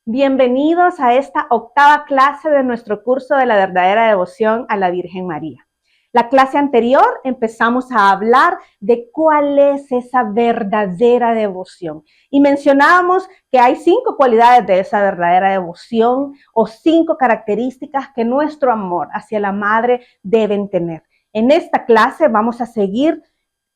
Bienvenidos a esta octava clase de nuestro curso de la verdadera devoción a la Virgen María. La clase anterior empezamos a hablar de cuál es esa verdadera devoción y mencionábamos que hay 5 cualidades de esa verdadera devoción o 5 características que nuestro amor hacia la Madre deben tener. En esta clase vamos a seguir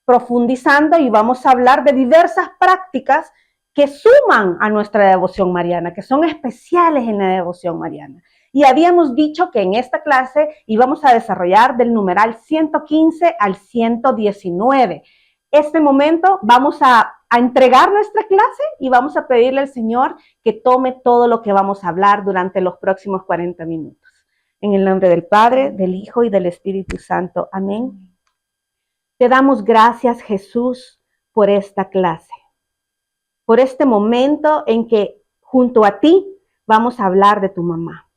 profundizando y vamos a hablar de diversas prácticas que suman a nuestra devoción mariana, que son especiales en la devoción mariana. Y habíamos dicho que en esta clase íbamos a desarrollar del numeral 115 al 119. Este momento vamos a entregar nuestra clase y vamos a pedirle al Señor que tome todo lo que vamos a hablar durante los próximos 40 minutos. En el nombre del Padre, del Hijo y del Espíritu Santo. Amén. Te damos gracias, Jesús, por esta clase, por este momento en que junto a ti vamos a hablar de tu mamá.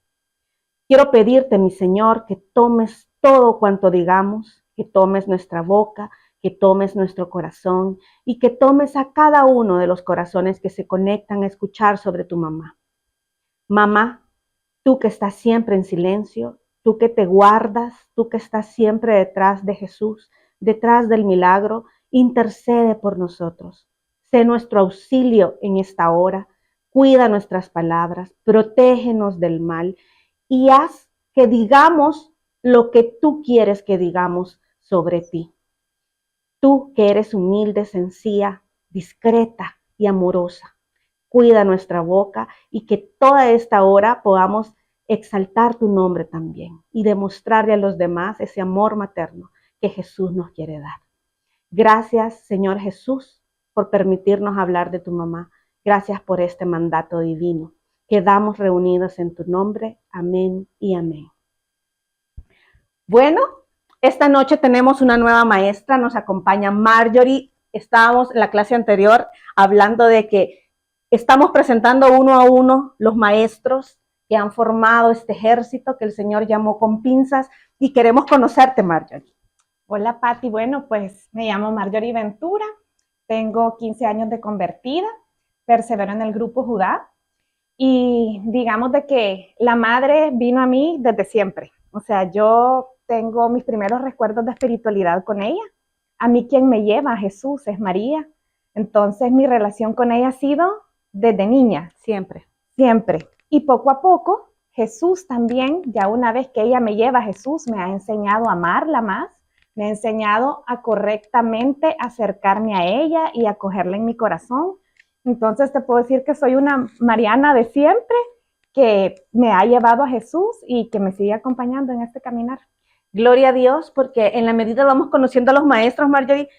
Quiero pedirte, mi Señor, que tomes todo cuanto digamos, que tomes nuestra boca, que tomes nuestro corazón y que tomes a cada uno de los corazones que se conectan a escuchar sobre tu mamá. Mamá, tú que estás siempre en silencio, tú que te guardas, tú que estás siempre detrás de Jesús, detrás del milagro, intercede por nosotros. Sé nuestro auxilio en esta hora, cuida nuestras palabras, protégenos del mal y haz que digamos lo que tú quieres que digamos sobre ti. Tú que eres humilde, sencilla, discreta y amorosa, cuida nuestra boca y que toda esta hora podamos exaltar tu nombre también y demostrarle a los demás ese amor materno que Jesús nos quiere dar. Gracias, Señor Jesús, por permitirnos hablar de tu mamá. Gracias por este mandato divino. Quedamos reunidos en tu nombre. Amén y amén. Bueno, esta noche tenemos una nueva maestra, nos acompaña Marjorie. Estábamos en la clase anterior hablando de que estamos presentando uno a uno los maestros que han formado este ejército que el Señor llamó con pinzas y queremos conocerte, Marjorie. Hola, Patti. Bueno, pues me llamo Marjorie Ventura, tengo 15 años de convertida, persevero en el grupo Judá y digamos de que la madre vino a mí desde siempre. O sea, yo tengo mis primeros recuerdos de espiritualidad con ella. A mí quien me lleva a Jesús es María. Entonces mi relación con ella ha sido desde niña. Siempre. Siempre. Y poco a poco, Jesús también, ya una vez que ella me lleva a Jesús, me ha enseñado a amarla más. Me ha enseñado a correctamente acercarme a ella y acogerla en mi corazón. Entonces te puedo decir que soy una mariana de siempre que me ha llevado a Jesús y que me sigue acompañando en este caminar. Gloria a Dios, porque en la medida vamos conociendo a los maestros, Marjorie,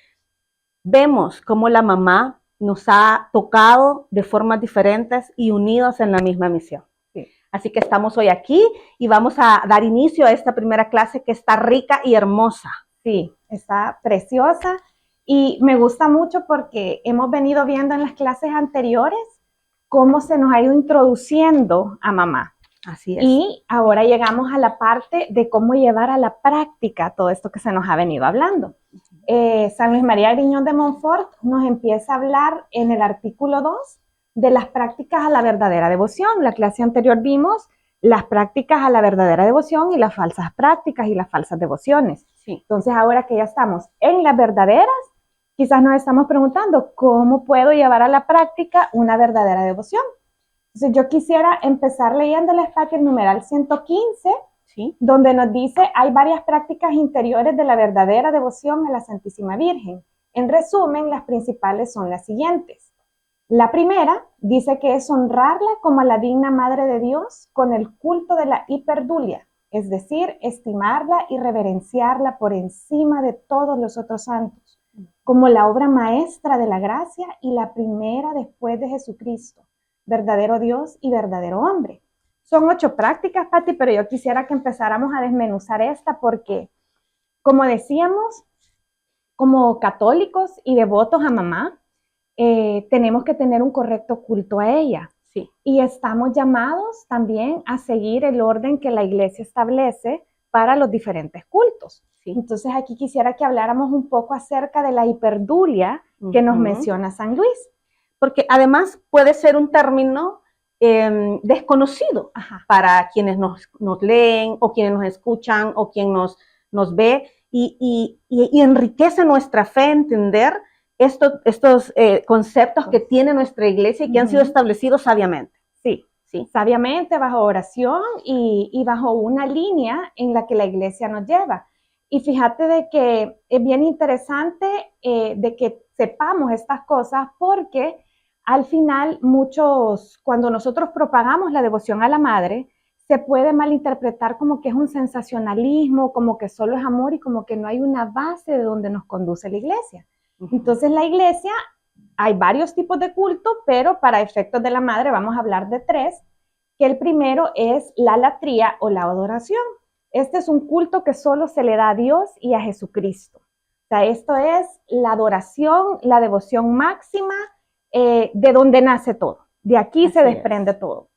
vemos cómo la mamá nos ha tocado de formas diferentes y unidos en la misma misión. Sí. Así que estamos hoy aquí y vamos a dar inicio a esta primera clase que está rica y hermosa. Sí, está preciosa y me gusta mucho porque hemos venido viendo en las clases anteriores cómo se nos ha ido introduciendo a mamá. Así es. Y ahora llegamos a la parte de cómo llevar a la práctica todo esto que se nos ha venido hablando. San Luis María Griñón de Montfort nos empieza a hablar en el artículo 2 de las prácticas a la verdadera devoción. La clase anterior vimos las prácticas a la verdadera devoción y las falsas prácticas y las falsas devociones. Sí. Entonces, ahora que ya estamos en las verdaderas, quizás nos estamos preguntando, ¿cómo puedo llevar a la práctica una verdadera devoción? Entonces, yo quisiera empezar leyéndoles, Patti, el numeral 115, ¿sí? Donde nos dice, hay varias prácticas interiores de la verdadera devoción a la Santísima Virgen. En resumen, las principales son las siguientes. La primera dice que es honrarla como a la digna Madre de Dios con el culto de la hiperdulia, es decir, estimarla y reverenciarla por encima de todos los otros santos, como la obra maestra de la gracia y la primera después de Jesucristo, verdadero Dios y verdadero hombre. Son 8 prácticas, Patti, pero yo quisiera que empezáramos a desmenuzar esta porque, como decíamos, como católicos y devotos a mamá, tenemos que tener un correcto culto a ella. Sí. Y estamos llamados también a seguir el orden que la Iglesia establece para los diferentes cultos. Sí. Entonces aquí quisiera que habláramos un poco acerca de la hiperdulia que nos menciona San Luis. Porque además puede ser un término desconocido para quienes nos leen o quienes nos escuchan o quien nos ve y enriquece nuestra fe entender estos conceptos que tiene nuestra iglesia y que han sido establecidos sabiamente. Sí, sabiamente, bajo oración y bajo una línea en la que la iglesia nos lleva. Y fíjate de que es bien interesante de que sepamos estas cosas porque al final cuando nosotros propagamos la devoción a la madre, se puede malinterpretar como que es un sensacionalismo, como que solo es amor y como que no hay una base de donde nos conduce la iglesia. Entonces la iglesia, hay varios tipos de culto, pero para efectos de la madre vamos a hablar de 3, que el primero es la latría o la adoración. Este es un culto que solo se le da a Dios y a Jesucristo. O sea, esto es la adoración, la devoción máxima, de donde nace todo. De aquí se desprende todo.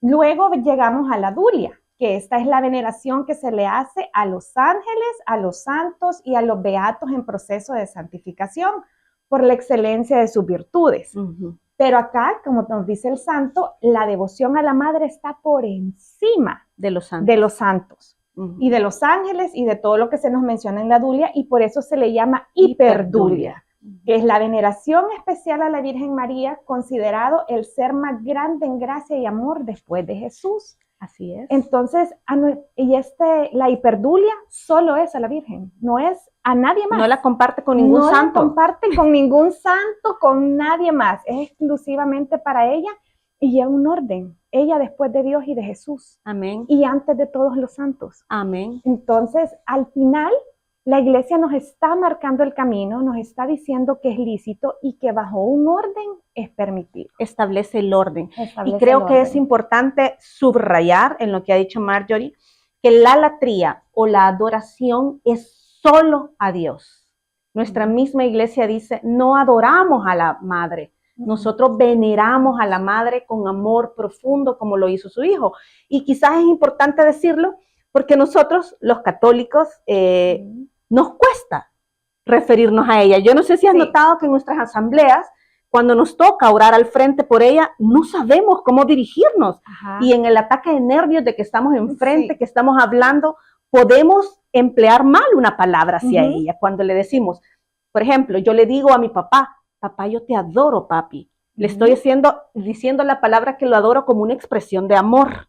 Luego llegamos a la dulia, que esta es la veneración que se le hace a los ángeles, a los santos y a los beatos en proceso de santificación por la excelencia de sus virtudes. Pero acá, como nos dice el santo, la devoción a la madre está por encima de los santos. Y de los ángeles y de todo lo que se nos menciona en la dulia, y por eso se le llama hiperdulia, que es la veneración especial a la Virgen María, considerado el ser más grande en gracia y amor después de Jesús. Así es. Entonces, la hiperdulia solo es a la Virgen, no es a nadie más. No la comparte con ningún santo. No la comparte con ningún santo, con nadie más. Es exclusivamente para ella y en un orden. Ella después de Dios y de Jesús. Amén. Y antes de todos los santos. Amén. Entonces, al final, la iglesia nos está marcando el camino, nos está diciendo que es lícito y que bajo un orden es permitido. Establece el orden. Y creo que es importante subrayar en lo que ha dicho Marjorie, que la latría o la adoración es solo a Dios. Nuestra misma iglesia dice, no adoramos a la madre. Nosotros veneramos a la madre con amor profundo como lo hizo su hijo. Y quizás es importante decirlo porque nosotros, los católicos, nos cuesta referirnos a ella. Yo no sé si has notado que en nuestras asambleas, cuando nos toca orar al frente por ella, no sabemos cómo dirigirnos. Y en el ataque de nervios de que estamos enfrente, que estamos hablando, podemos emplear mal una palabra hacia ella. Cuando le decimos, por ejemplo, yo le digo a mi papá, papá, yo te adoro, papi. Le estoy diciendo la palabra que lo adoro como una expresión de amor,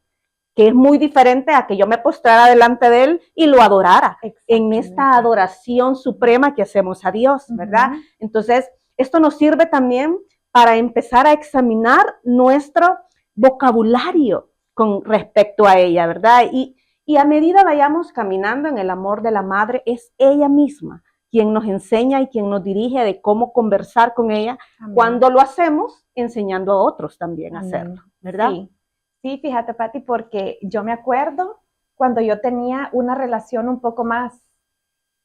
que es muy diferente a que yo me postrara delante de él y lo adorara en esta adoración suprema que hacemos a Dios, ¿verdad? Entonces, esto nos sirve también para empezar a examinar nuestro vocabulario con respecto a ella, ¿verdad? Y a medida vayamos caminando en el amor de la madre, es ella misma quien nos enseña y quien nos dirige de cómo conversar con ella. Amén. Cuando lo hacemos, enseñando a otros también a hacerlo, ¿verdad? Sí, fíjate, Pati, porque yo me acuerdo cuando yo tenía una relación un poco más,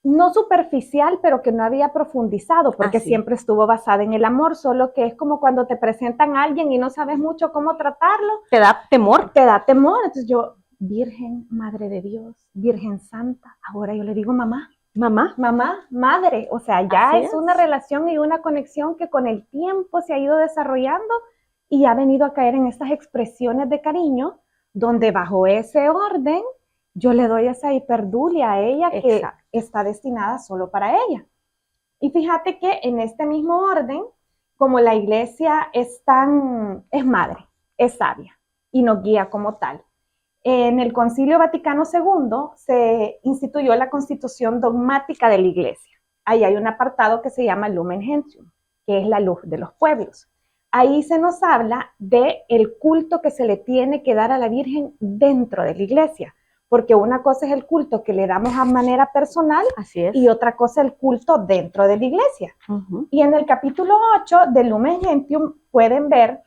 no superficial, pero que no había profundizado, porque siempre estuvo basada en el amor, solo que es como cuando te presentan a alguien y no sabes mucho cómo tratarlo. Te da temor. Te da temor. Entonces yo, Virgen, Madre de Dios, Virgen Santa, ahora yo le digo mamá. Mamá, madre, o sea, ya es una relación y una conexión que con el tiempo se ha ido desarrollando y ha venido a caer en estas expresiones de cariño, donde bajo ese orden yo le doy esa hiperdulia a ella que está destinada solo para ella. Y fíjate que en este mismo orden, como la iglesia es madre, es sabia y nos guía como tal. En el Concilio Vaticano II se instituyó la Constitución Dogmática de la Iglesia. Ahí hay un apartado que se llama Lumen Gentium, que es la luz de los pueblos. Ahí se nos habla del culto que se le tiene que dar a la Virgen dentro de la Iglesia, porque una cosa es el culto que le damos a manera personal y otra cosa el culto dentro de la Iglesia. Y en el capítulo 8 del Lumen Gentium pueden ver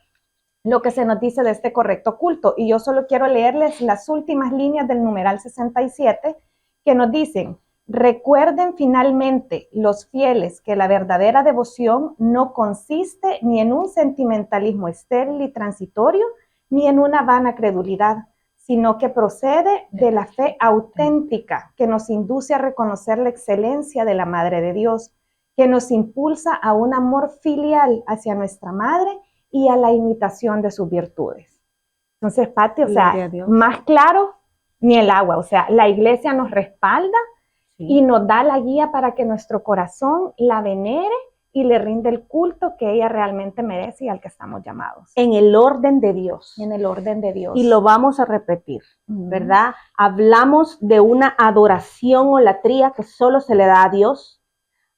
lo que se nos dice de este correcto culto. Y yo solo quiero leerles las últimas líneas del numeral 67 que nos dicen: recuerden finalmente los fieles que la verdadera devoción no consiste ni en un sentimentalismo estéril y transitorio, ni en una vana credulidad, sino que procede de la fe auténtica que nos induce a reconocer la excelencia de la Madre de Dios, que nos impulsa a un amor filial hacia nuestra Madre y a la imitación de sus virtudes. Entonces, Pati, o Gloria sea, a Dios. más claro ni el agua. O sea, la iglesia nos respalda y nos da la guía para que nuestro corazón la venere y le rinde el culto que ella realmente merece y al que estamos llamados. En el orden de Dios. En el orden de Dios. Y lo vamos a repetir, ¿verdad? Hablamos de una adoración o latría que solo se le da a Dios.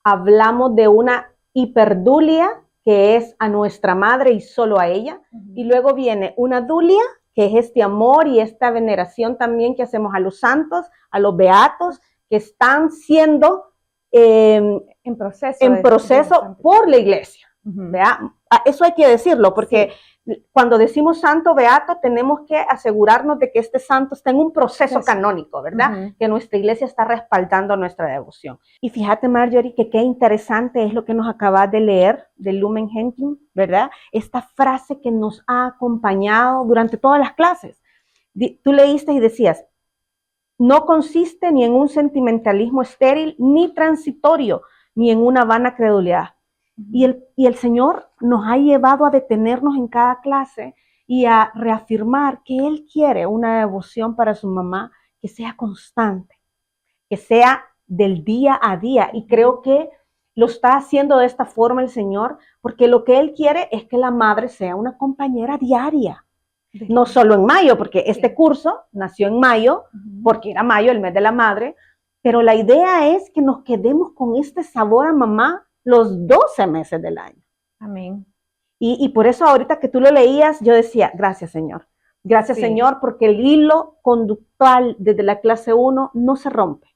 Hablamos de una hiperdulia, que es a nuestra madre y solo a ella. Y luego viene una dulia, que es este amor y esta veneración también que hacemos a los santos, a los beatos, que están siendo en proceso por la iglesia. ¿Verdad? Eso hay que decirlo, porque cuando decimos santo, beato, tenemos que asegurarnos de que este santo está en un proceso canónico, ¿verdad? Que nuestra iglesia está respaldando nuestra devoción. Y fíjate, Marjorie, que qué interesante es lo que nos acabas de leer de Lumen Gentium, ¿verdad? Esta frase que nos ha acompañado durante todas las clases. Tú leíste y decías, no consiste ni en un sentimentalismo estéril, ni transitorio, ni en una vana credulidad. Y el Señor nos ha llevado a detenernos en cada clase y a reafirmar que Él quiere una devoción para su mamá que sea constante, que sea del día a día. Y creo que lo está haciendo de esta forma el Señor, porque lo que Él quiere es que la madre sea una compañera diaria. No solo en mayo, porque este curso nació en mayo, porque era mayo, el mes de la madre, pero la idea es que nos quedemos con este sabor a mamá los 12 meses del año. Amén. Y por eso ahorita que tú lo leías, yo decía, gracias Señor. Gracias Señor, porque el hilo conductual desde la clase 1 no se rompe.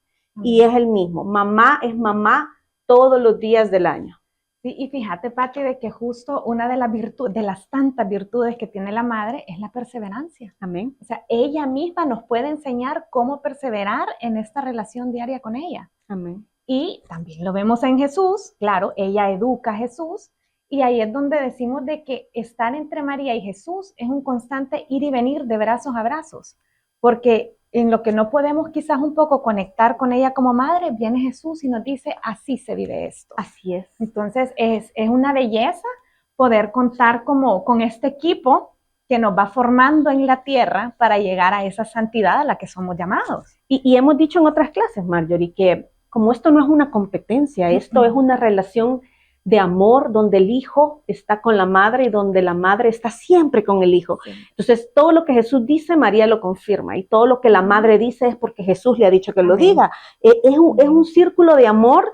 Y es el mismo. Mamá es mamá todos los días del año. Sí, y fíjate, Pati, de que justo una de las virtudes, de las tantas virtudes que tiene la madre es la perseverancia. Amén. O sea, ella misma nos puede enseñar cómo perseverar en esta relación diaria con ella. Amén. Y también lo vemos en Jesús, claro, ella educa a Jesús, y ahí es donde decimos de que estar entre María y Jesús es un constante ir y venir de brazos a brazos, porque en lo que no podemos quizás un poco conectar con ella como madre, viene Jesús y nos dice, así se vive esto. Así es. Entonces es una belleza poder contar como con este equipo que nos va formando en la tierra para llegar a esa santidad a la que somos llamados. Y hemos dicho en otras clases, Marjorie, que como esto no es una competencia, esto es una relación de amor donde el hijo está con la madre y donde la madre está siempre con el hijo. Sí. Entonces, todo lo que Jesús dice, María lo confirma, y todo lo que la madre dice es porque Jesús le ha dicho que lo diga. Es un círculo de amor,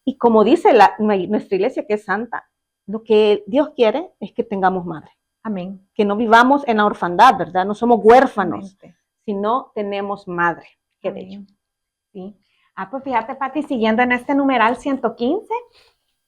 y como dice nuestra iglesia, que es santa, lo que Dios quiere es que tengamos madre. Amén. Que no vivamos en la orfandad, ¿verdad? No somos huérfanos, sino tenemos madre. Que de hecho. Sí. Pues fíjate, Pati, siguiendo en este numeral 115,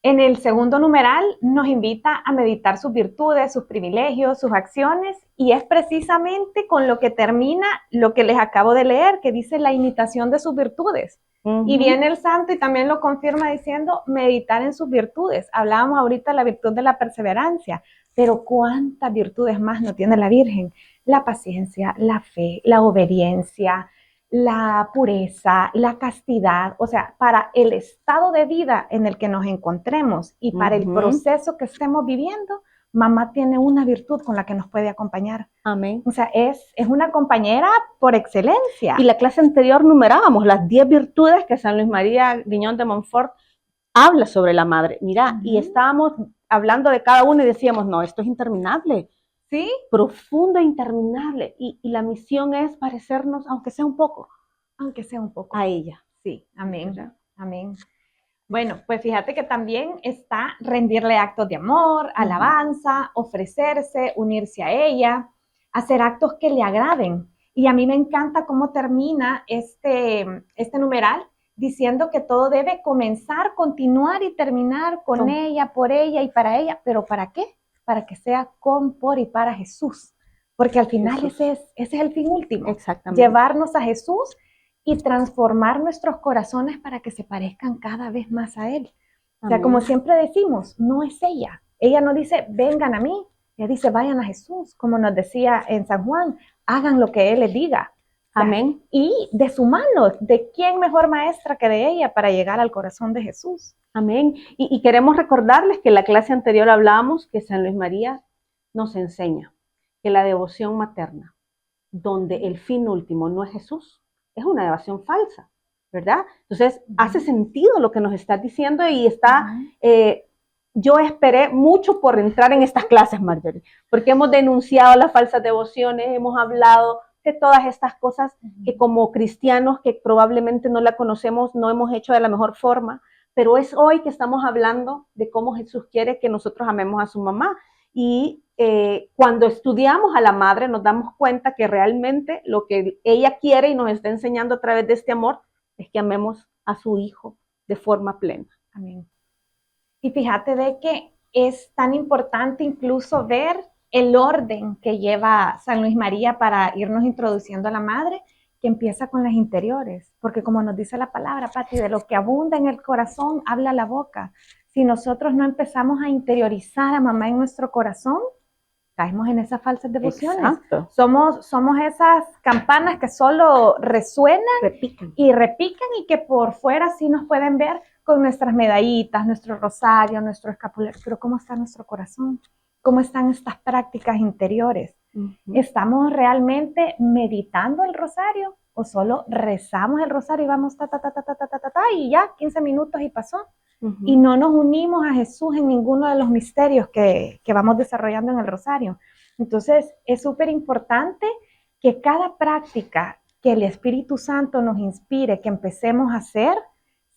en el segundo numeral nos invita a meditar sus virtudes, sus privilegios, sus acciones, y es precisamente con lo que termina lo que les acabo de leer, que dice la imitación de sus virtudes. Y viene el santo y también lo confirma diciendo meditar en sus virtudes. Hablábamos ahorita de la virtud de la perseverancia, pero ¿cuántas virtudes más no tiene la Virgen? La paciencia, la fe, la obediencia, la pureza, la castidad, o sea, para el estado de vida en el que nos encontremos y para el proceso que estemos viviendo, mamá tiene una virtud con la que nos puede acompañar. Amén. O sea, es una compañera por excelencia. Y la clase anterior numerábamos las 10 virtudes que San Luis María Griñón de Montfort habla sobre la madre. Mira, y estábamos hablando de cada una y decíamos, no, esto es interminable. ¿Sí? Profundo e interminable. Y la misión es parecernos, aunque sea un poco. Aunque sea un poco. A ella. Sí, amén. ¿Verdad? Amén. Bueno, pues fíjate que también está rendirle actos de amor, alabanza, ofrecerse, unirse a ella, hacer actos que le agraden. Y a mí me encanta cómo termina este numeral diciendo que todo debe comenzar, continuar y terminar con ella, por ella y para ella. ¿Pero para qué? Para que sea con, por y para Jesús. Porque al final ese es el fin último. Exactamente. Llevarnos a Jesús y transformar nuestros corazones para que se parezcan cada vez más a Él. O sea, como siempre decimos, no es ella. Ella no dice, vengan a mí. Ella dice, vayan a Jesús. Como nos decía en San Juan, hagan lo que Él les diga. O sea, amén. Y de su mano, ¿de quién mejor maestra que de ella para llegar al corazón de Jesús? Amén. Y queremos recordarles que en la clase anterior hablábamos que San Luis María nos enseña que la devoción materna, donde el fin último no es Jesús, es una devoción falsa, ¿verdad? Entonces, hace sentido lo que nos estás diciendo y está, yo esperé mucho por entrar en estas clases, Marjorie, porque hemos denunciado las falsas devociones, hemos hablado de todas estas cosas que como cristianos que probablemente no la conocemos, no hemos hecho de la mejor forma, pero es hoy que estamos hablando de cómo Jesús quiere que nosotros amemos a su mamá. Y cuando estudiamos a la madre nos damos cuenta que realmente lo que ella quiere y nos está enseñando a través de este amor es que amemos a su hijo de forma plena. Amén. Y fíjate de que es tan importante incluso ver el orden que lleva San Luis María para irnos introduciendo a la madre, que empieza con las interiores, porque como nos dice la palabra, Pati, de lo que abunda en el corazón, habla la boca. Si nosotros no empezamos a interiorizar a mamá en nuestro corazón, caemos en esas falsas devociones. Exacto. Somos esas campanas que solo resuenan Repican y que por fuera sí nos pueden ver con nuestras medallitas, nuestro rosario, nuestro escapulario, pero ¿cómo está nuestro corazón? ¿Cómo están estas prácticas interiores? ¿Estamos realmente meditando el rosario o solo rezamos el rosario y vamos y ya 15 minutos y pasó? Y no nos unimos a Jesús en ninguno de los misterios que vamos desarrollando en el rosario. Entonces, es súper importante que cada práctica que el Espíritu Santo nos inspire, que empecemos a hacer,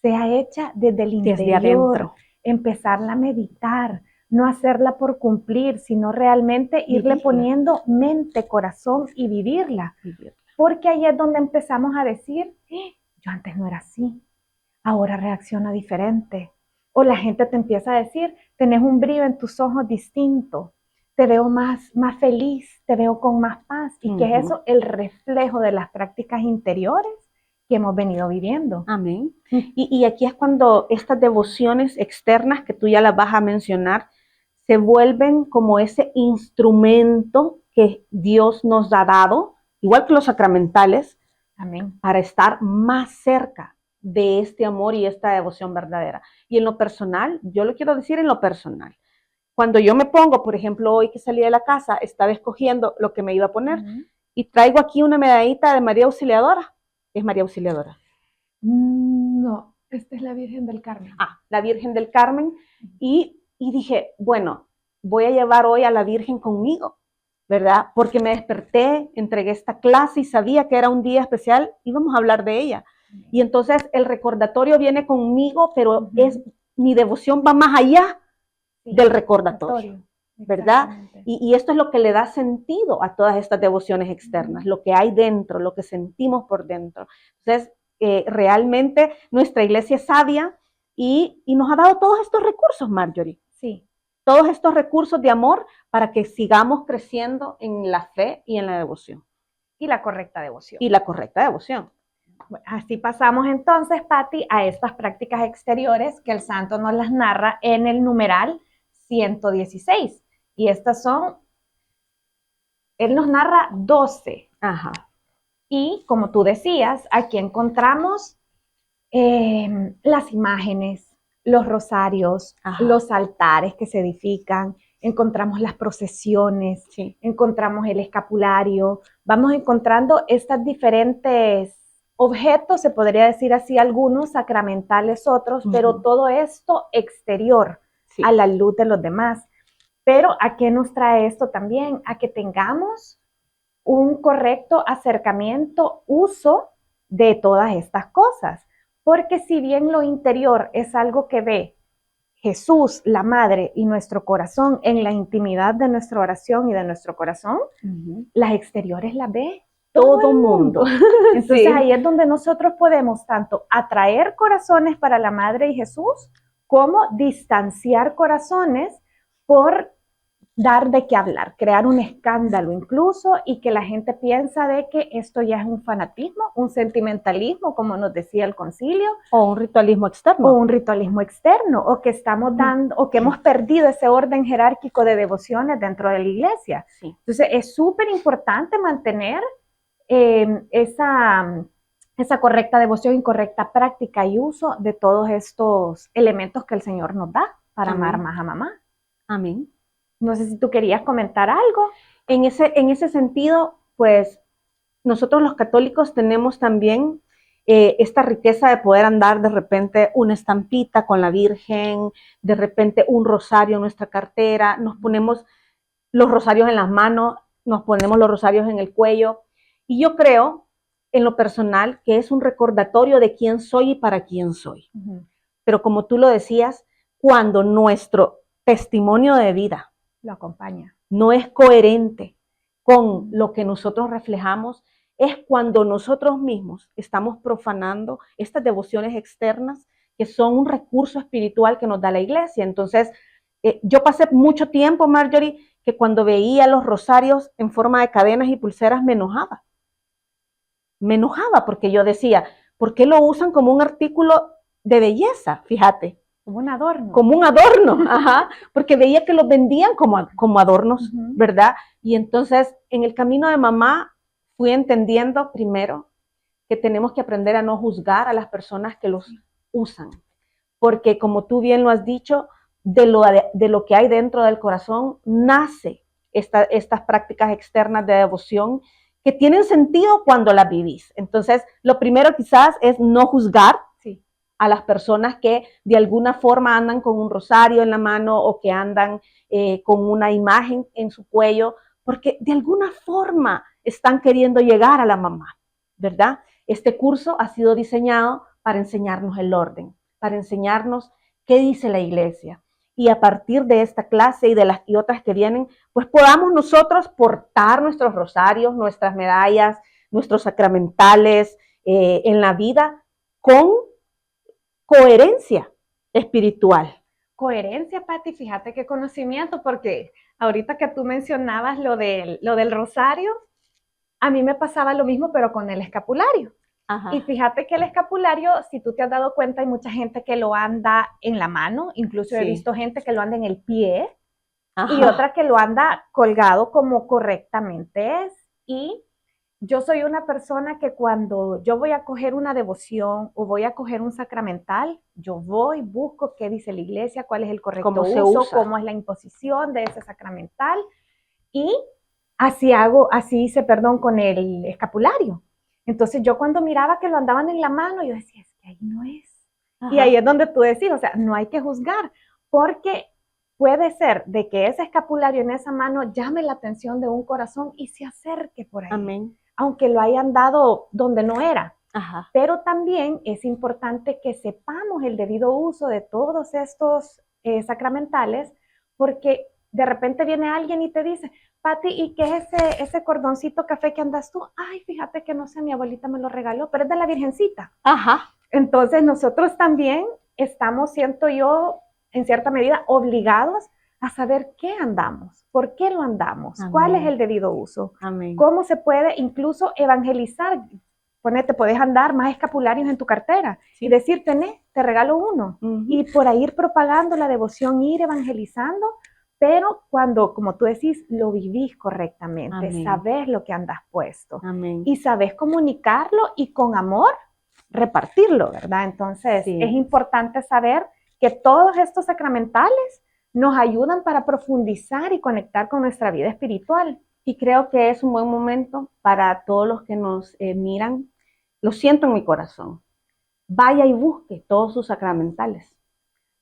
sea hecha desde el interior, desde adentro. Empezarla a meditar, no hacerla por cumplir, sino realmente irle poniendo mente, corazón y vivirla. Porque ahí es donde empezamos a decir, yo antes no era así, ahora reacciona diferente. O la gente te empieza a decir, tenés un brillo en tus ojos distinto, te veo más feliz, te veo con más paz. ¿Y qué es eso? El reflejo de las prácticas interiores que hemos venido viviendo. Amén. Y aquí es cuando estas devociones externas, que tú ya las vas a mencionar, se vuelven como ese instrumento que Dios nos ha dado, igual que los sacramentales, amén, para estar más cerca de este amor y esta devoción verdadera. Y en lo personal, yo lo quiero decir en lo personal. Cuando yo me pongo, por ejemplo, hoy que salí de la casa, estaba escogiendo lo que me iba a poner y traigo aquí una medallita de María Auxiliadora. ¿Es María Auxiliadora? No, esta es la Virgen del Carmen. La Virgen del Carmen. Y dije, bueno, voy a llevar hoy a la Virgen conmigo, ¿verdad? Porque me desperté, entregué esta clase y sabía que era un día especial, íbamos a hablar de ella. Y entonces el recordatorio viene conmigo, pero mi devoción va más allá del recordatorio, ¿verdad? Y esto es lo que le da sentido a todas estas devociones externas, lo que hay dentro, lo que sentimos por dentro. Entonces, realmente nuestra iglesia es sabia y nos ha dado todos estos recursos, Marjorie. Sí. Todos estos recursos de amor para que sigamos creciendo en la fe y en la devoción. Y la correcta devoción. Y la correcta devoción. Bueno, así pasamos entonces, Pati, a estas prácticas exteriores que el santo nos las narra en el numeral 116. Y estas son, él nos narra 12. Ajá. Y como tú decías, aquí encontramos las imágenes, los rosarios, los altares que se edifican, encontramos las procesiones, encontramos el escapulario, vamos encontrando estas diferentes objetos, se podría decir así, algunos sacramentales, otros, pero todo esto exterior a la luz de los demás. Pero ¿a qué nos trae esto también? A que tengamos un correcto acercamiento, uso de todas estas cosas. Porque si bien lo interior es algo que ve Jesús, la Madre y nuestro corazón en la intimidad de nuestra oración y de nuestro corazón, las exteriores las ve todo mundo. Entonces ahí es donde nosotros podemos tanto atraer corazones para la Madre y Jesús, como distanciar corazones por dar de qué hablar, crear un escándalo incluso, y que la gente piensa de que esto ya es un fanatismo, un sentimentalismo, como nos decía el concilio. O un ritualismo externo. O un ritualismo externo, o que estamos dando, o que hemos perdido ese orden jerárquico de devociones dentro de la iglesia. Entonces es súper importante mantener esa correcta devoción y correcta práctica y uso de todos estos elementos que el Señor nos da para amar más a mamá. Amén. No sé si tú querías comentar algo. En ese sentido, pues nosotros los católicos tenemos también esta riqueza de poder andar de repente una estampita con la Virgen, de repente un rosario en nuestra cartera, nos ponemos los rosarios en las manos, nos ponemos los rosarios en el cuello. Y yo creo, en lo personal, que es un recordatorio de quién soy y para quién soy. Pero como tú lo decías, cuando nuestro testimonio de vida lo acompaña, no es coherente con lo que nosotros reflejamos, es cuando nosotros mismos estamos profanando estas devociones externas que son un recurso espiritual que nos da la iglesia. Entonces, yo pasé mucho tiempo, Marjorie, que cuando veía los rosarios en forma de cadenas y pulseras me enojaba. Me enojaba porque yo decía, ¿por qué lo usan como un artículo de belleza? Fíjate. Como un adorno. Como un adorno, ajá, porque veía que los vendían como adornos, ¿verdad? Y entonces, en el camino de mamá, fui entendiendo primero que tenemos que aprender a no juzgar a las personas que los usan. Porque como tú bien lo has dicho, de lo que hay dentro del corazón, nace estas prácticas externas de devoción que tienen sentido cuando las vivís. Entonces, lo primero quizás es no juzgar a las personas que de alguna forma andan con un rosario en la mano o que andan con una imagen en su cuello, porque de alguna forma están queriendo llegar a la mamá, ¿verdad? Este curso ha sido diseñado para enseñarnos el orden, para enseñarnos qué dice la iglesia. Y a partir de esta clase y de las y otras que vienen, pues podamos nosotros portar nuestros rosarios, nuestras medallas, nuestros sacramentales en la vida con coherencia espiritual. Coherencia, Pati, fíjate qué conocimiento, porque ahorita que tú mencionabas lo del rosario, a mí me pasaba lo mismo, pero con el escapulario. Ajá. Y fíjate que el escapulario, si tú te has dado cuenta, hay mucha gente que lo anda en la mano, incluso he visto gente que lo anda en el pie, ajá, y otra que lo anda colgado como correctamente es. Y yo soy una persona que cuando yo voy a coger una devoción o voy a coger un sacramental, yo voy, busco qué dice la iglesia, cuál es el correcto uso, cómo es la imposición de ese sacramental, y así hice, con el escapulario. Entonces yo cuando miraba que lo andaban en la mano, yo decía, es que ahí no es. Ajá. Y ahí es donde tú decís, o sea, no hay que juzgar, porque puede ser de que ese escapulario en esa mano llame la atención de un corazón y se acerque por ahí. Amén. Aunque lo hayan dado donde no era. Ajá. Pero también es importante que sepamos el debido uso de todos estos sacramentales, porque de repente viene alguien y te dice, Pati, ¿y qué es ese cordoncito café que andas tú? Ay, fíjate que no sé, mi abuelita me lo regaló, pero es de la Virgencita. Ajá. Entonces nosotros también estamos, siento yo, en cierta medida, obligados a saber qué andamos, por qué lo andamos, amén, cuál es el debido uso, amén, cómo se puede incluso evangelizar. Ponete, podés andar más escapularios en tu cartera, sí, y decir, te regalo uno, y por ahí ir propagando la devoción, ir evangelizando, pero cuando, como tú decís, lo vivís correctamente, amén, sabés lo que andas puesto, amén, y sabés comunicarlo y con amor repartirlo, ¿verdad? Entonces, sí, es importante saber que todos estos sacramentales nos ayudan para profundizar y conectar con nuestra vida espiritual. Y creo que es un buen momento para todos los que nos miran. Lo siento en mi corazón. Vaya y busque todos sus sacramentales.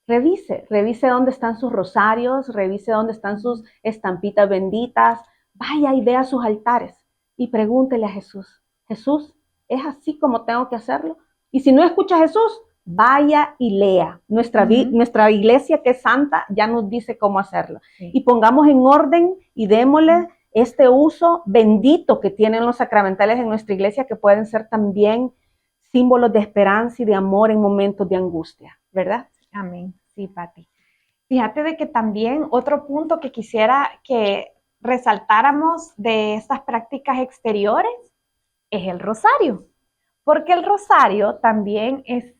Revise dónde están sus rosarios, revise dónde están sus estampitas benditas. Vaya y vea sus altares y pregúntele a Jesús, Jesús, ¿es así como tengo que hacerlo? Y si no escucha a Jesús, vaya y lea. Nuestra iglesia, que es santa, ya nos dice cómo hacerlo. Sí. Y pongamos en orden y démosle este uso bendito que tienen los sacramentales en nuestra iglesia, que pueden ser también símbolos de esperanza y de amor en momentos de angustia, ¿verdad? Amén. Sí, Pati. Fíjate de que también otro punto que quisiera que resaltáramos de estas prácticas exteriores es el rosario, porque el rosario también es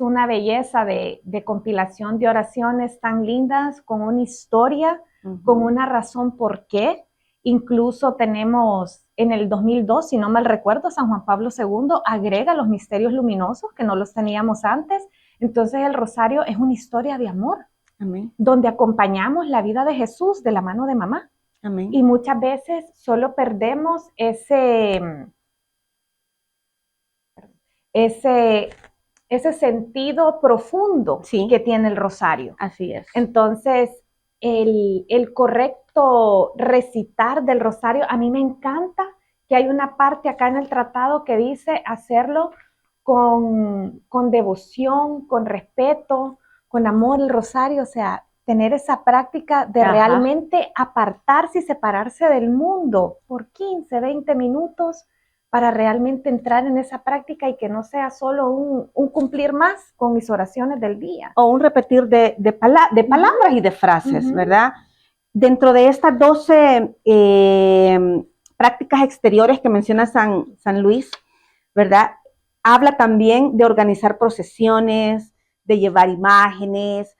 una belleza de compilación de oraciones tan lindas, con una historia, con una razón por qué. Incluso tenemos en el 2002, si no mal recuerdo, San Juan Pablo II agrega los misterios luminosos que no los teníamos antes. Entonces el rosario es una historia de amor, amén, donde acompañamos la vida de Jesús de la mano de mamá. Amén. Y muchas veces solo perdemos ese sentido profundo Sí. que tiene el rosario. Así es. Entonces, el correcto recitar del rosario, a mí me encanta que hay una parte acá en el tratado que dice hacerlo con devoción, con respeto, con amor el rosario, o sea, tener esa práctica de realmente apartarse y separarse del mundo por 15, 20 minutos para realmente entrar en esa práctica y que no sea solo un cumplir más con mis oraciones del día. O un repetir de palabras y de frases, ¿verdad? Dentro de estas 12 prácticas exteriores que menciona San Luis, ¿verdad? Habla también de organizar procesiones, de llevar imágenes,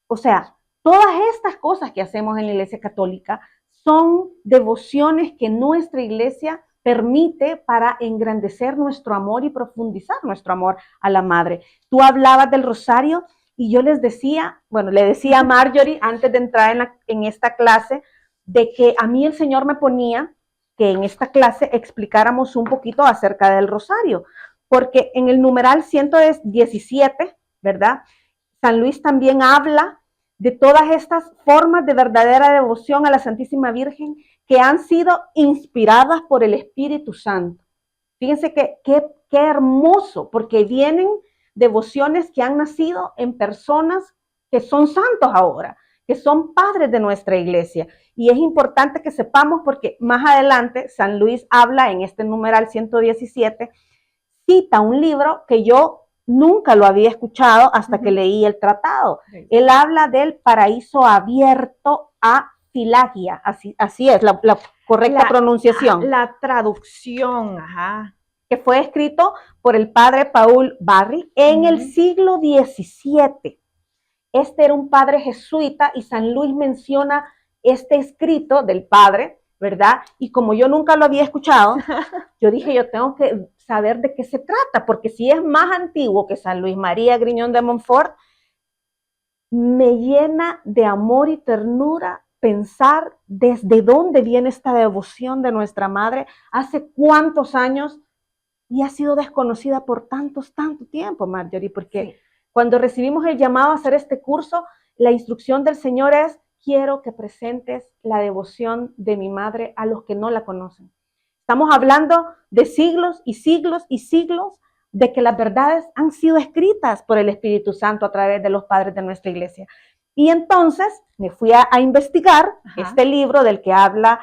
o sea, todas estas cosas que hacemos en la Iglesia Católica son devociones que nuestra Iglesia permite para engrandecer nuestro amor y profundizar nuestro amor a la Madre. Tú hablabas del rosario y yo les decía, bueno, le decía a Marjorie antes de entrar en esta clase, de que a mí el Señor me ponía que en esta clase explicáramos un poquito acerca del rosario, porque en el numeral 117, ¿verdad? San Luis también habla de todas estas formas de verdadera devoción a la Santísima Virgen que han sido inspiradas por el Espíritu Santo. Fíjense qué hermoso, porque vienen devociones que han nacido en personas que son santos ahora, que son padres de nuestra iglesia. Y es importante que sepamos porque más adelante San Luis habla en este numeral 117, cita un libro que yo nunca lo había escuchado hasta que leí el tratado. Él habla del paraíso abierto a Filagia, así es la correcta pronunciación. La traducción, que fue escrito por el padre Paul Barry en el siglo XVII. Este era un padre jesuita y San Luis menciona este escrito del padre, ¿verdad? Y como yo nunca lo había escuchado, yo dije, yo tengo que saber de qué se trata, porque si es más antiguo que San Luis María Griñón de Montfort, me llena de amor y ternura pensar desde dónde viene esta devoción de nuestra madre, hace cuántos años, y ha sido desconocida por tanto tiempo, Marjorie, porque cuando recibimos el llamado a hacer este curso, la instrucción del Señor es, quiero que presentes la devoción de mi madre a los que no la conocen. Estamos hablando de siglos y siglos y siglos de que las verdades han sido escritas por el Espíritu Santo a través de los padres de nuestra iglesia. Y entonces me fui a investigar este libro del que habla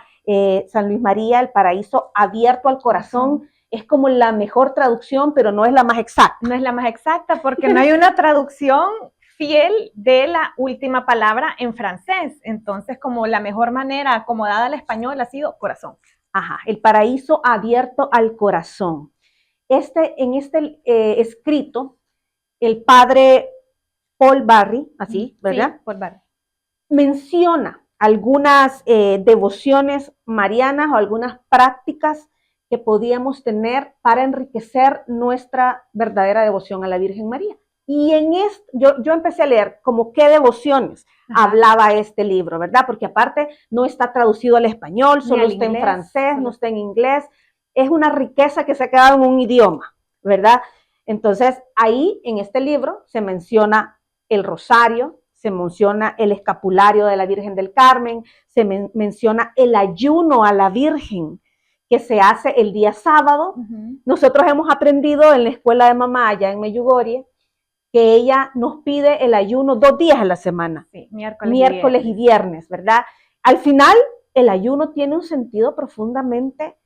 San Luis María, El paraíso abierto al corazón. Es como la mejor traducción, pero no es la más exacta. No es la más exacta porque no hay una traducción fiel de la última palabra en francés. Entonces, como la mejor manera acomodada al español ha sido corazón. El paraíso abierto al corazón. En este escrito, el padre Paul Barry, así, ¿verdad? Sí, Paul Barry. Menciona algunas devociones marianas o algunas prácticas que podíamos tener para enriquecer nuestra verdadera devoción a la Virgen María. Y en esto, yo empecé a leer como qué devociones hablaba este libro, ¿verdad? Porque aparte no está traducido al español, solo está en francés, no está en inglés. Es una riqueza que se ha quedado en un idioma, ¿verdad? Entonces, ahí en este libro se menciona el rosario, se menciona el escapulario de la Virgen del Carmen, se menciona el ayuno a la Virgen, que se hace el día sábado. Nosotros hemos aprendido en la escuela de mamá allá en Meyugorie que ella nos pide el ayuno 2 días a la semana, miércoles y viernes, ¿verdad? Al final, el ayuno tiene un sentido profundamente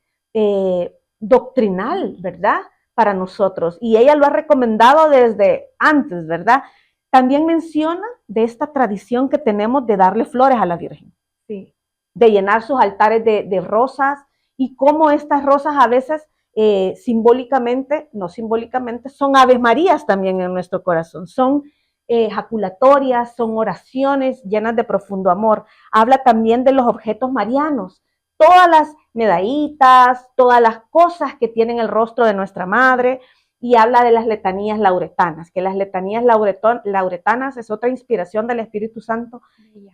doctrinal, ¿verdad? Para nosotros, y ella lo ha recomendado desde antes, ¿verdad? También menciona de esta tradición que tenemos de darle flores a la Virgen, de llenar sus altares de rosas, y cómo estas rosas a veces simbólicamente, no simbólicamente, son Aves Marías también en nuestro corazón, son jaculatorias, son oraciones llenas de profundo amor. Habla también de los objetos marianos, todas las medallitas, todas las cosas que tienen el rostro de nuestra madre, y habla de las letanías lauretanas, que las letanías lauretanas es otra inspiración del Espíritu Santo,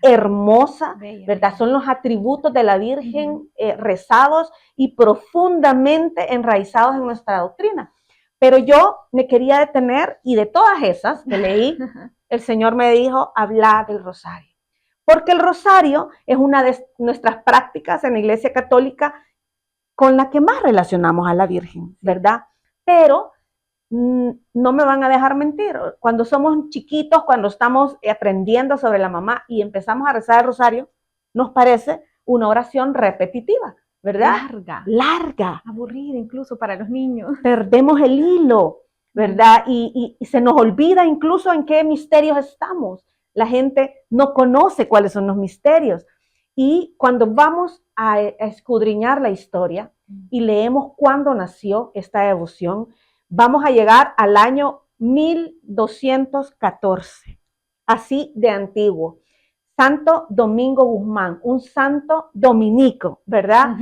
hermosa, ¿verdad? Son los atributos de la Virgen rezados y profundamente enraizados en nuestra doctrina. Pero yo me quería detener, y de todas esas que leí, el Señor me dijo, habla del rosario. Porque el rosario es una de nuestras prácticas en la Iglesia Católica con la que más relacionamos a la Virgen, ¿verdad? Pero no me van a dejar mentir. Cuando somos chiquitos, cuando estamos aprendiendo sobre la mamá y empezamos a rezar el rosario, nos parece una oración repetitiva, ¿verdad? Larga. Aburrida incluso para los niños. Perdemos el hilo, ¿verdad? Y se nos olvida incluso en qué misterios estamos. La gente no conoce cuáles son los misterios. Y cuando vamos a escudriñar la historia y leemos cuándo nació esta devoción, vamos a llegar al año 1214, así de antiguo. Santo Domingo Guzmán, un santo dominico, ¿verdad?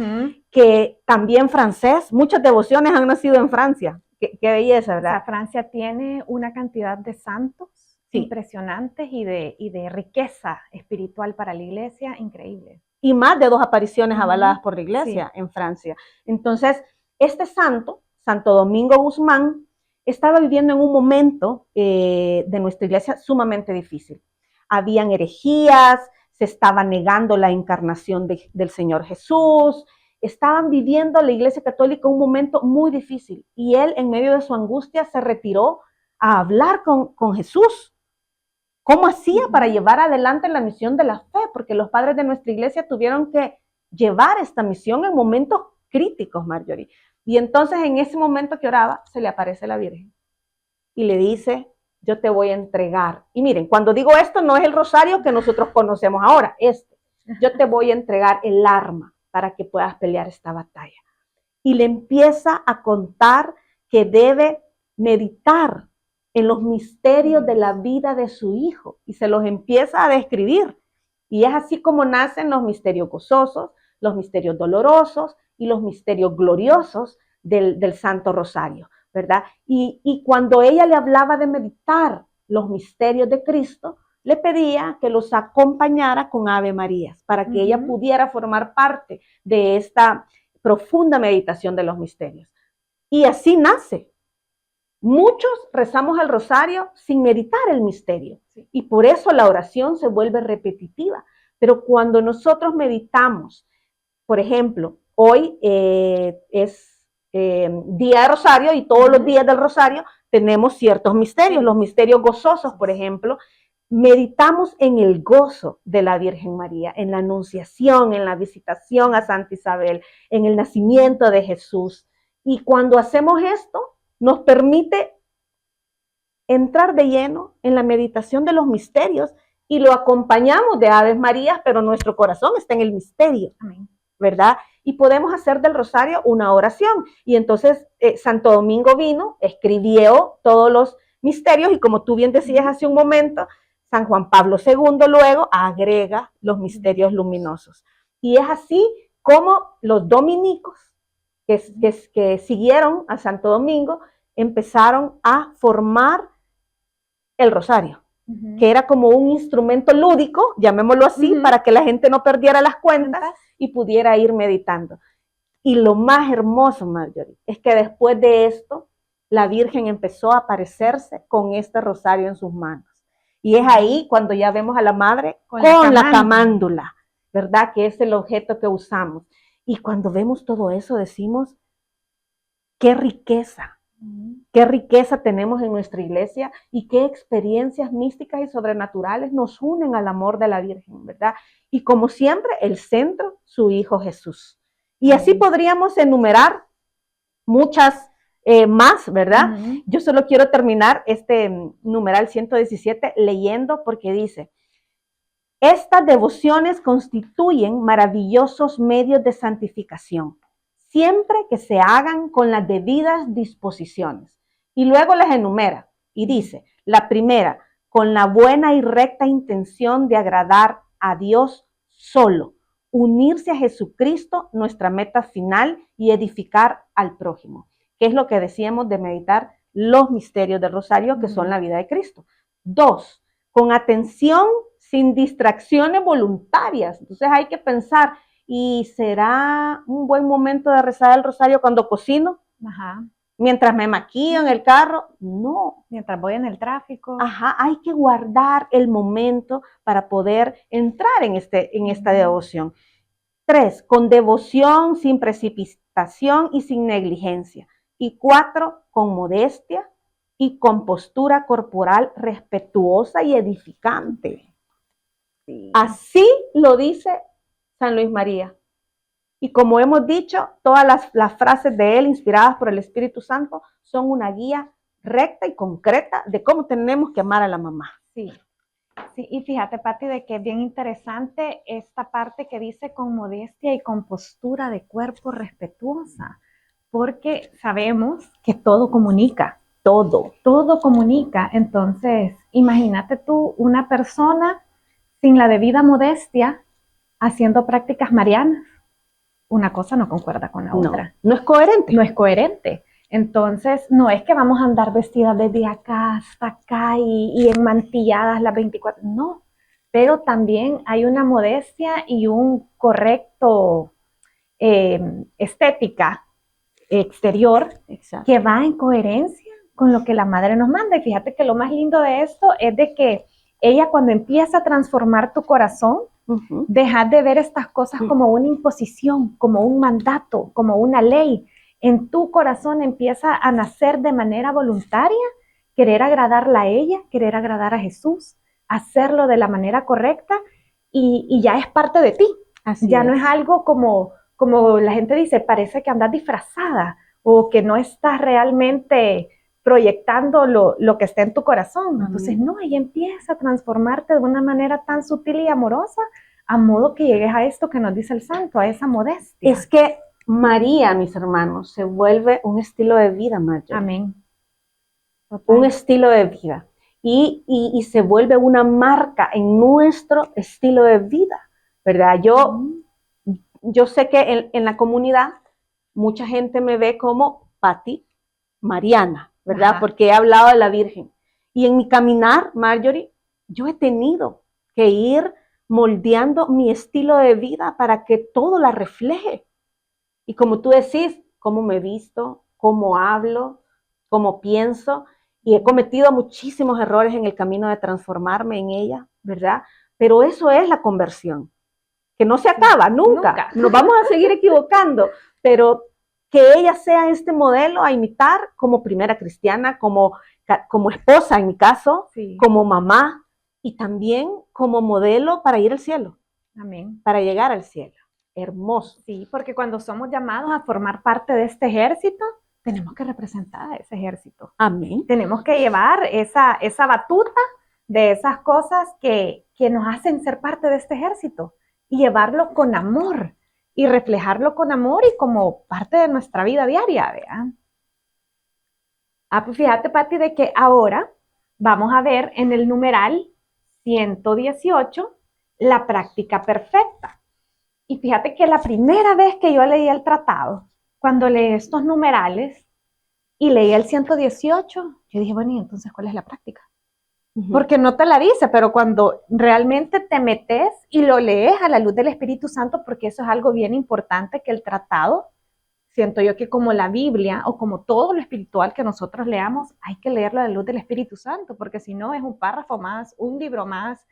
Que también francés, muchas devociones han nacido en Francia. Qué belleza, ¿verdad? O sea, Francia tiene una cantidad de santos impresionantes y de riqueza espiritual para la iglesia increíble. Y más de 2 apariciones avaladas por la iglesia en Francia. Entonces, este santo, Santo Domingo Guzmán, estaba viviendo en un momento de nuestra iglesia sumamente difícil. Habían herejías, se estaba negando la encarnación del Señor Jesús, estaban viviendo la Iglesia Católica un momento muy difícil, y él, en medio de su angustia, se retiró a hablar con Jesús. ¿Cómo hacía para llevar adelante la misión de la fe? Porque los padres de nuestra iglesia tuvieron que llevar esta misión en momentos críticos, Marjorie. Y entonces, en ese momento que oraba, se le aparece la Virgen y le dice, yo te voy a entregar. Y miren, cuando digo esto, no es el rosario que nosotros conocemos ahora, yo te voy a entregar el arma para que puedas pelear esta batalla. Y le empieza a contar que debe meditar en los misterios de la vida de su hijo, y se los empieza a describir. Y es así como nacen los misterios gozosos, los misterios dolorosos y los misterios gloriosos del Santo Rosario, ¿verdad? Y cuando ella le hablaba de meditar los misterios de Cristo, le pedía que los acompañara con Ave Marías, para que ella pudiera formar parte de esta profunda meditación de los misterios. Y así nace. Muchos rezamos el rosario sin meditar el misterio, y por eso la oración se vuelve repetitiva. Pero cuando nosotros meditamos, por ejemplo, hoy es día de rosario, y todos los días del rosario tenemos ciertos misterios, los misterios gozosos, por ejemplo, meditamos en el gozo de la Virgen María, en la anunciación, en la visitación a Santa Isabel, en el nacimiento de Jesús. Y cuando hacemos esto, nos permite entrar de lleno en la meditación de los misterios, y lo acompañamos de Aves Marías, pero nuestro corazón está en el misterio, ¿verdad? Y podemos hacer del rosario una oración. Y entonces Santo Domingo vino, escribió todos los misterios, y como tú bien decías hace un momento, San Juan Pablo II luego agrega los misterios luminosos. Y es así como los dominicos que siguieron a Santo Domingo empezaron a formar el rosario, que era como un instrumento lúdico, llamémoslo así, para que la gente no perdiera las cuentas y pudiera ir meditando. Y lo más hermoso, Marjorie, es que después de esto, la Virgen empezó a aparecerse con este rosario en sus manos. Y es ahí cuando ya vemos a la Madre con la camándula, ¿verdad? Que es el objeto que usamos. Y cuando vemos todo eso decimos, qué riqueza tenemos en nuestra iglesia, y qué experiencias místicas y sobrenaturales nos unen al amor de la Virgen, ¿verdad? Y como siempre, el centro, su Hijo Jesús. Y así podríamos enumerar muchas más, ¿verdad? Yo solo quiero terminar este numeral 117 leyendo, porque dice, estas devociones constituyen maravillosos medios de santificación, siempre que se hagan con las debidas disposiciones. Y luego las enumera y dice, la primera, con la buena y recta intención de agradar a Dios solo, unirse a Jesucristo, nuestra meta final, y edificar al prójimo, que es lo que decíamos de meditar los misterios del rosario, que son la vida de Cristo. 2, con atención sin distracciones voluntarias. Entonces hay que pensar, ¿y será un buen momento de rezar el rosario cuando cocino? Ajá. Mientras me maquillo en el carro, no. Mientras voy en el tráfico. Ajá, hay que guardar el momento para poder entrar en esta devoción. 3, con devoción, sin precipitación y sin negligencia. Y 4, con modestia y con postura corporal respetuosa y edificante. Sí. Así lo dice San Luis María. Y como hemos dicho, todas las frases de él, inspiradas por el Espíritu Santo, son una guía recta y concreta de cómo tenemos que amar a la mamá. Sí, sí, y fíjate, Pati, de que es bien interesante esta parte que dice con modestia y con postura de cuerpo respetuosa, porque sabemos que todo comunica, todo comunica. Entonces, imagínate tú una persona sin la debida modestia haciendo prácticas marianas. Una cosa no concuerda con la otra. No es coherente. No es coherente. Entonces, no es que vamos a andar vestidas desde acá hasta acá y enmantilladas las 24. No, pero también hay una modestia y un correcto estética exterior. Exacto. Que va en coherencia con lo que la madre nos manda. Y fíjate que lo más lindo de esto es de que ella, cuando empieza a transformar tu corazón, dejar de ver estas cosas como una imposición, como un mandato, como una ley. En tu corazón empieza a nacer de manera voluntaria, querer agradarla a ella, querer agradar a Jesús, hacerlo de la manera correcta y ya es parte de ti. Así ya es. No es algo como la gente dice, parece que andas disfrazada o que no estás realmente proyectando lo que está en tu corazón. Entonces, no, ella empieza a transformarte de una manera tan sutil y amorosa, a modo que llegues a esto que nos dice el santo, a esa modestia. Es que María, mis hermanos, se vuelve un estilo de vida, Marjorie. Amén. Total. Un estilo de vida. Y se vuelve una marca en nuestro estilo de vida, ¿verdad? Yo sé que en la comunidad mucha gente me ve como Pati Mariana, ¿verdad? Ajá. Porque he hablado de la Virgen. Y en mi caminar, Marjorie, yo he tenido que ir moldeando mi estilo de vida para que todo la refleje. Y como tú decís, cómo me visto, cómo hablo, cómo pienso, y he cometido muchísimos errores en el camino de transformarme en ella, ¿verdad? Pero eso es la conversión, que no se acaba nunca. Nos vamos a seguir equivocando, pero que ella sea este modelo a imitar como primera cristiana, como esposa en mi caso, sí, como mamá y también como modelo para ir al cielo. Amén. Para llegar al cielo. Hermoso. Sí, porque cuando somos llamados a formar parte de este ejército, tenemos que representar a ese ejército. Amén. Tenemos que llevar esa batuta de esas cosas que nos hacen ser parte de este ejército y llevarlo con amor y reflejarlo con amor y como parte de nuestra vida diaria, ¿vean? Pues fíjate, Pati, de que ahora vamos a ver en el numeral 118 la práctica perfecta. Y fíjate que la primera vez que yo leí el tratado, cuando leí estos numerales y leí el 118, yo dije, bueno, ¿y entonces cuál es la práctica? Porque no te la dice, pero cuando realmente te metes y lo lees a la luz del Espíritu Santo, porque eso es algo bien importante, que el tratado, siento yo que como la Biblia o como todo lo espiritual que nosotros leamos, hay que leerlo a la luz del Espíritu Santo, porque si no es un párrafo más, un libro más,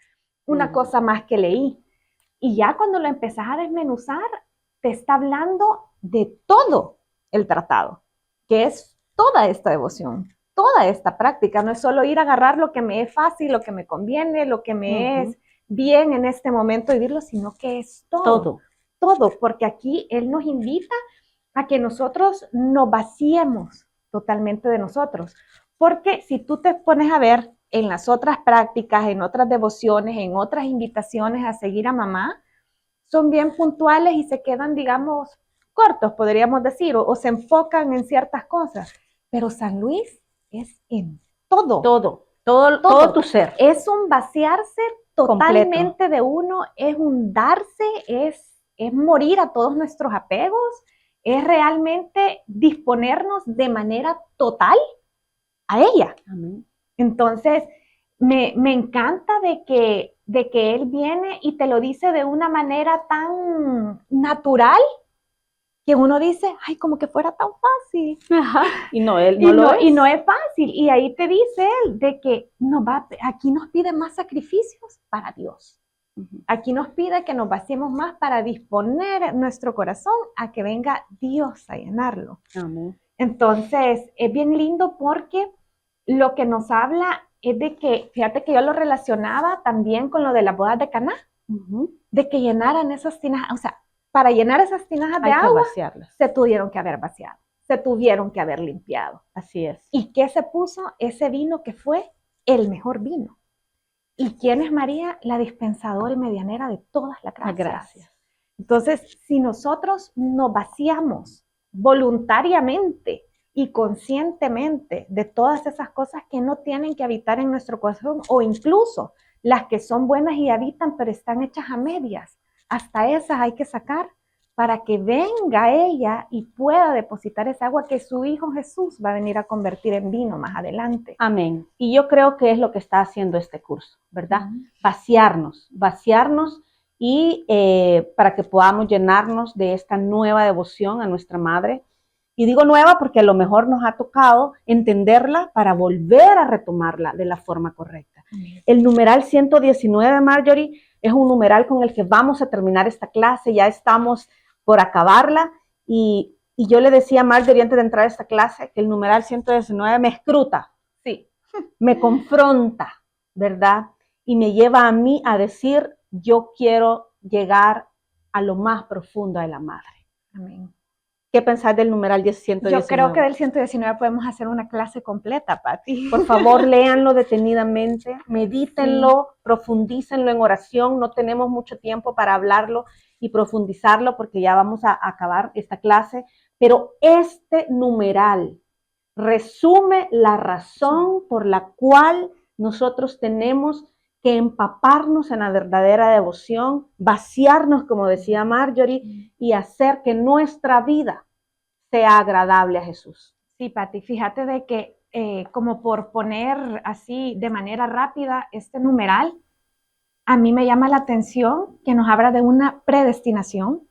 una cosa más que leí. Y ya cuando lo empezás a desmenuzar, te está hablando de todo el tratado, que es toda esta devoción, toda esta práctica. No es solo ir a agarrar lo que me es fácil, lo que me conviene, lo que me es bien en este momento vivirlo, sino que es todo. Todo, porque aquí Él nos invita a que nosotros nos vaciemos totalmente de nosotros. Porque si tú te pones a ver en las otras prácticas, en otras devociones, en otras invitaciones a seguir a mamá, son bien puntuales y se quedan, digamos, cortos, podríamos decir, o se enfocan en ciertas cosas. Pero San Luis es en todo. Todo tu ser. Es un vaciarse totalmente completo de uno, es un darse, es morir a todos nuestros apegos, es realmente disponernos de manera total a ella. Amén. Entonces, me encanta de que Él viene y te lo dice de una manera tan natural que uno dice, ay, como que fuera tan fácil. Ajá. Y no, él no lo es. Y no es fácil. Y ahí te dice Él de que aquí nos pide más sacrificios para Dios. Aquí nos pide que nos vaciemos más para disponer nuestro corazón a que venga Dios a llenarlo. Amén. Entonces, es bien lindo porque lo que nos habla es de que, fíjate que yo lo relacionaba también con lo de las bodas de Caná, de que llenaran esas tinajas, o sea, para llenar esas tinajas de agua, se tuvieron que haber vaciado, se tuvieron que haber limpiado. Así es. ¿Y qué se puso? Ese vino que fue el mejor vino. ¿Y quién es María? La dispensadora y medianera de todas las gracias. Gracias. Entonces, si nosotros nos vaciamos voluntariamente y conscientemente de todas esas cosas que no tienen que habitar en nuestro corazón, o incluso las que son buenas y habitan, pero están hechas a medias, hasta esas hay que sacar para que venga ella y pueda depositar esa agua que su Hijo Jesús va a venir a convertir en vino más adelante. Amén. Y yo creo que es lo que está haciendo este curso, ¿verdad? Vaciarnos y para que podamos llenarnos de esta nueva devoción a nuestra Madre. Y digo nueva porque a lo mejor nos ha tocado entenderla para volver a retomarla de la forma correcta. El numeral 119, Marjorie, es un numeral con el que vamos a terminar esta clase, ya estamos por acabarla, y yo le decía a Marjorie antes de entrar a esta clase que el numeral 119 me escruta, sí, me confronta, ¿verdad? Y me lleva a mí a decir, yo quiero llegar a lo más profundo de la Madre. Amén. ¿Qué pensás del numeral 119? Yo creo que del 119 podemos hacer una clase completa, Pati. Por favor, léanlo detenidamente, medítenlo, profundícenlo en oración. No tenemos mucho tiempo para hablarlo y profundizarlo porque ya vamos a acabar esta clase. Pero este numeral resume la razón por la cual nosotros tenemos que empaparnos en la verdadera devoción, vaciarnos, como decía Marjorie, y hacer que nuestra vida sea agradable a Jesús. Sí, Pati, fíjate de que como por poner así de manera rápida este numeral, a mí me llama la atención que nos habla de una predestinación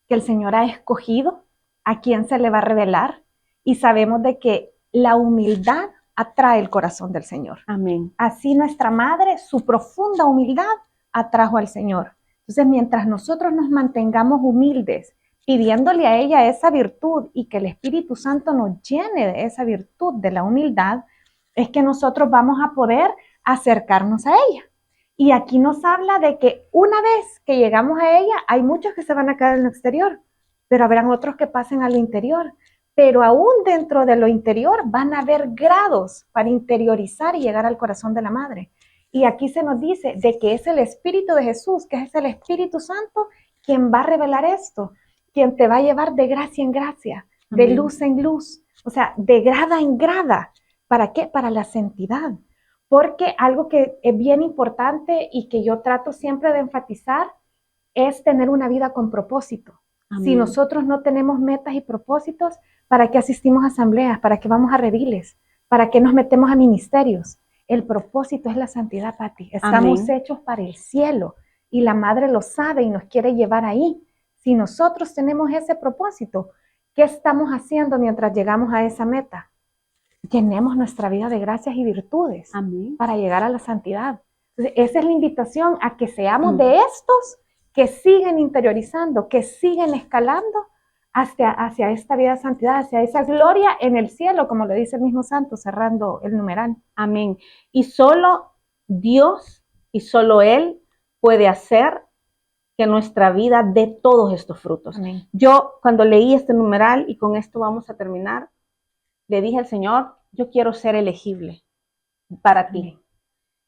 que el Señor ha escogido a quien se le va a revelar, y sabemos de que la humildad atrae el corazón del Señor. Amén. Así nuestra Madre, su profunda humildad atrajo al Señor. Entonces, mientras nosotros nos mantengamos humildes, pidiéndole a ella esa virtud y que el Espíritu Santo nos llene de esa virtud de la humildad, es que nosotros vamos a poder acercarnos a ella. Y aquí nos habla de que una vez que llegamos a ella, hay muchos que se van a quedar en lo exterior, pero habrán otros que pasen al interior. Pero aún dentro de lo interior van a haber grados para interiorizar y llegar al corazón de la Madre. Y aquí se nos dice de que es el Espíritu de Jesús, que es el Espíritu Santo, quien va a revelar esto, quien te va a llevar de gracia en gracia, de Amén. luz en luz, o sea, de grada en grada. ¿Para qué? Para la santidad. Porque algo que es bien importante y que yo trato siempre de enfatizar es tener una vida con propósito. Amén. Si nosotros no tenemos metas y propósitos, ¿para qué asistimos a asambleas? ¿Para qué vamos a rediles? ¿Para qué nos metemos a ministerios? El propósito es la santidad, Pati. Estamos Amén. Hechos para el cielo y la Madre lo sabe y nos quiere llevar ahí. Si nosotros tenemos ese propósito, ¿qué estamos haciendo mientras llegamos a esa meta? Llenemos nuestra vida de gracias y virtudes Amén. Para llegar a la santidad. Entonces, esa es la invitación a que seamos de estos que siguen interiorizando, que siguen escalando hacia esta vida de santidad, hacia esa gloria en el cielo, como le dice el mismo santo, cerrando el numeral. Amén. Y solo Dios y solo Él puede hacer que nuestra vida dé todos estos frutos. Amén. Yo, cuando leí este numeral, y con esto vamos a terminar, le dije al Señor, yo quiero ser elegible para ti. Amén.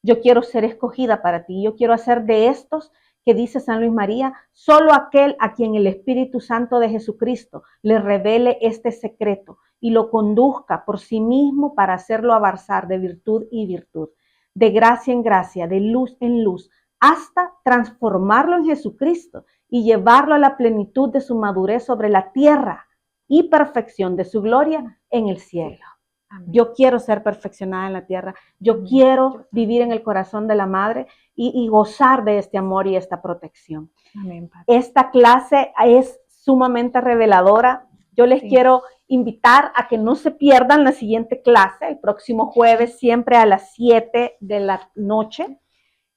Yo quiero ser escogida para ti. Yo quiero hacer de estos que dice San Luis María, solo aquel a quien el Espíritu Santo de Jesucristo le revele este secreto y lo conduzca por sí mismo para hacerlo avanzar de virtud en virtud, de gracia en gracia, de luz en luz, hasta transformarlo en Jesucristo y llevarlo a la plenitud de su madurez sobre la tierra y perfección de su gloria en el cielo. Amén. Yo quiero ser perfeccionada en la tierra. Yo quiero vivir en el corazón de la Madre y gozar de este amor y esta protección. Amén, Padre. Esta clase es sumamente reveladora. Yo les quiero invitar a que no se pierdan la siguiente clase, el próximo jueves, siempre a las 7 de la noche.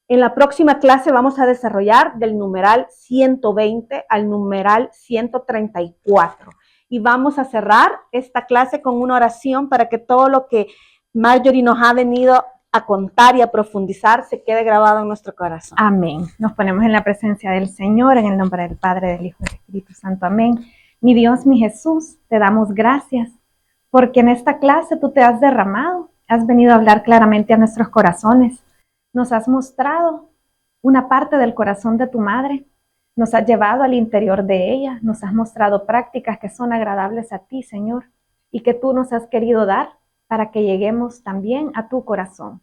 En la próxima clase vamos a desarrollar del numeral 120 al numeral 134. Y vamos a cerrar esta clase con una oración para que todo lo que Marjorie nos ha venido a contar y a profundizar se quede grabado en nuestro corazón. Amén. Nos ponemos en la presencia del Señor, en el nombre del Padre, del Hijo y del Espíritu Santo. Amén. Mi Dios, mi Jesús, te damos gracias porque en esta clase tú te has derramado, has venido a hablar claramente a nuestros corazones. Nos has mostrado una parte del corazón de tu madre, nos has llevado al interior de ella, nos has mostrado prácticas que son agradables a ti, Señor, y que tú nos has querido dar para que lleguemos también a tu corazón.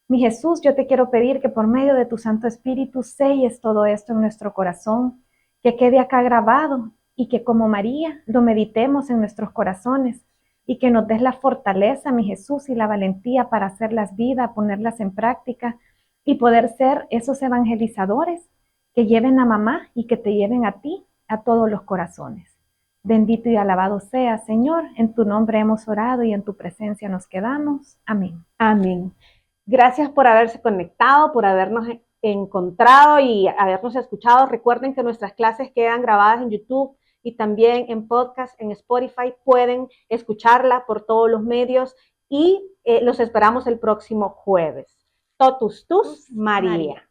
Mi Jesús, yo te quiero pedir que por medio de tu Santo Espíritu selles todo esto en nuestro corazón, que quede acá grabado y que como María lo meditemos en nuestros corazones y que nos des la fortaleza, mi Jesús, y la valentía para hacerlas vida, ponerlas en práctica y poder ser esos evangelizadores que lleven a mamá y que te lleven a ti, a todos los corazones. Bendito y alabado sea, Señor, en tu nombre hemos orado y en tu presencia nos quedamos. Amén. Amén. Gracias por haberse conectado, por habernos encontrado y habernos escuchado. Recuerden que nuestras clases quedan grabadas en YouTube y también en podcast, en Spotify. Pueden escucharla por todos los medios y los esperamos el próximo jueves. Totus tus, María.